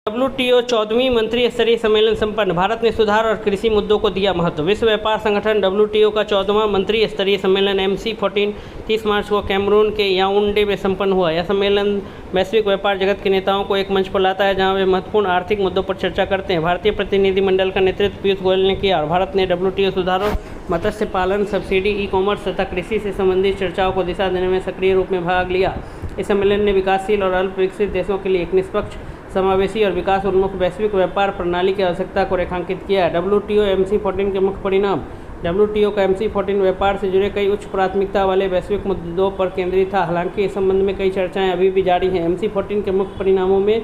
WTO 14वीं मंत्री स्तरीय सम्मेलन संपन्न। भारत ने सुधार और कृषि मुद्दों को दिया महत्व। विश्व व्यापार संगठन WTO का 14वां मंत्री स्तरीय सम्मेलन MC14 30 मार्च को कैमरून के याओंडे में संपन्न हुआ। यह सम्मेलन वैश्विक व्यापार जगत के नेताओं को एक मंच पर लाता है, जहां वे महत्वपूर्ण आर्थिक मुद्दों पर चर्चा करते हैं। भारतीय प्रतिनिधिमंडल का नेतृत्व पीयूष गोयल ने किया और भारत ने WTO सुधारों, मत्स्य पालन, सब्सिडी, ई-कॉमर्स तथा कृषि से संबंधित चर्चाओं को दिशा देने में सक्रिय रूप में भाग लिया। इस सम्मेलन ने विकासशील और अल्प विकसित देशों के लिए एक निष्पक्ष, समावेशी और विकास उन्मुख वैश्विक व्यापार प्रणाली की आवश्यकता को रेखांकित किया है। WTO MC14 के मुख्य परिणाम। WTO का MC14 व्यापार से जुड़े कई उच्च प्राथमिकता वाले वैश्विक मुद्दों पर केंद्रित था। हालांकि इस संबंध में कई चर्चाएं अभी भी जारी हैं। MC14 के मुख्य परिणामों में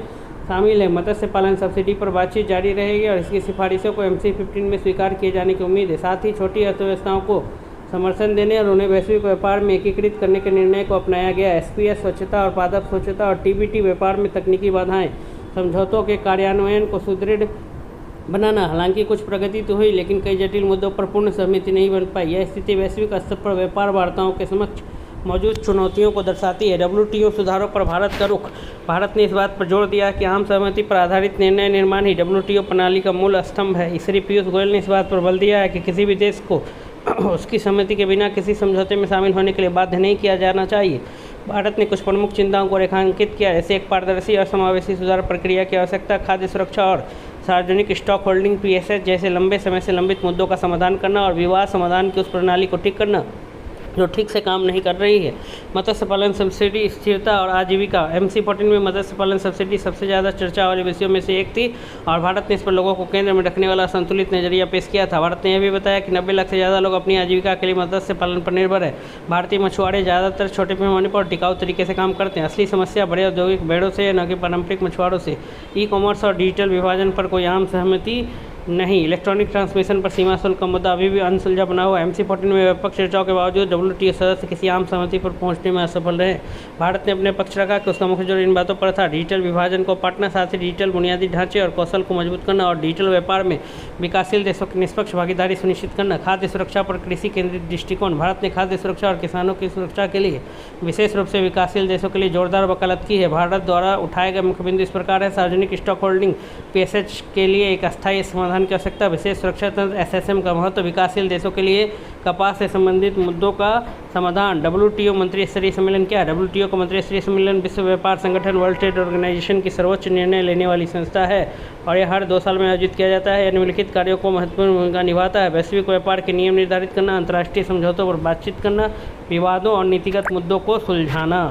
शामिल है मत्स्य पालन सब्सिडी पर बातचीत जारी रहेगी और इसकी सिफारिशों को MC15 में स्वीकार किए जाने की उम्मीद है। साथ ही छोटी अर्थव्यवस्थाओं को समर्थन देने और उन्हें वैश्विक व्यापार में एकीकृत करने के निर्णय को अपनाया गया। SPS स्वच्छता और पारदर्शी स्वच्छता और TBT व्यापार में तकनीकी बाधाएं समझौतों के कार्यान्वयन को सुदृढ़ बनाना। हालांकि कुछ प्रगति तो हुई, लेकिन कई जटिल मुद्दों पर पूर्ण सहमति नहीं बन पाई। यह स्थिति वैश्विक स्तर पर व्यापार वार्ताओं के समक्ष मौजूद चुनौतियों को दर्शाती है। WTO सुधारों पर भारत का रुख। भारत ने इस बात पर जोर दिया कि आम सहमति पर आधारित निर्णय निर्माण ही WTO प्रणाली का मूल स्तंभ है। श्री पीयूष गोयल ने इस बात पर बल दिया है कि किसी भी देश को उसकी सहमति के बिना किसी समझौते में शामिल होने के लिए बाध्य नहीं किया जाना चाहिए। भारत ने कुछ प्रमुख चिंताओं को रेखांकित किया, जैसे एक पारदर्शी और समावेशी सुधार प्रक्रिया की आवश्यकता, खाद्य सुरक्षा और सार्वजनिक स्टॉक होल्डिंग PSH जैसे लंबे समय से लंबित मुद्दों का समाधान करना और विवाद समाधान की उस प्रणाली को ठीक करना जो ठीक से काम नहीं कर रही है। मत्स्य पालन सब्सिडी, स्थिरता और आजीविका। MC14 में मत्स्य पालन सब्सिडी सबसे ज़्यादा चर्चा वाले विषयों में से एक थी और भारत ने इस पर लोगों को केंद्र में रखने वाला संतुलित नजरिया पेश किया था। भारत ने यह भी बताया कि 90 लाख से ज़्यादा लोग अपनी आजीविका के लिए मत्स्य पालन पर निर्भर है। भारतीय मछुआरे ज़्यादातर छोटे पैमाने पर टिकाऊ तरीके से काम करते हैं। असली समस्या बड़े औद्योगिक भेड़ों से न कि पारंपरिक मछुआरों से। ई-कॉमर्स और डिजिटल विभाजन पर कोई आम सहमति नहीं। इलेक्ट्रॉनिक ट्रांसमिशन पर सीमा शुल्क का मुद्दा अभी भी अनसुलझा बना हुआ है। MC14 में व्यापक चर्चाओं के बावजूद WTO सदस्य किसी आम सहमति पर पहुंचने में असफल रहे। भारत ने अपने पक्ष रखा कि उसका मुख्य जोर इन बातों पर था: डिजिटल विभाजन को पाटना, साथ ही डिजिटल बुनियादी ढांचे और कौशल को मजबूत करना और डिजिटल व्यापार में विकासशील देशों की निष्पक्ष भागीदारी सुनिश्चित करना। खाद्य सुरक्षा पर कृषि केंद्रित दृष्टिकोण। भारत ने खाद्य सुरक्षा और किसानों की सुरक्षा के लिए विशेष रूप से विकासशील देशों के लिए जोरदार वकालत की है। भारत द्वारा उठाए गए मुख्य बिंदु इस प्रकार है: सार्वजनिक स्टॉक होल्डिंग PSH के लिए एक अस्थायी समाधान की आवश्यकता, विशेष सुरक्षा तंत्र SSM का महत्व, विकासशील देशों के लिए कपास से संबंधित मुद्दों का समाधान। WTO मंत्री स्तरीय सम्मेलन क्या है? WTO का मंत्री स्तरीय सम्मेलन विश्व व्यापार संगठन वर्ल्ड ट्रेड ऑर्गेनाइजेशन की सर्वोच्च निर्णय लेने वाली संस्था है और यह हर 2 साल में आयोजित किया जाता है। यह निम्नलिखित कार्यों को महत्वपूर्ण भूमिका निभाता है: वैश्विक व्यापार के नियम निर्धारित करना, अंतर्राष्ट्रीय समझौतों पर बातचीत करना, विवादों और नीतिगत मुद्दों को सुलझाना।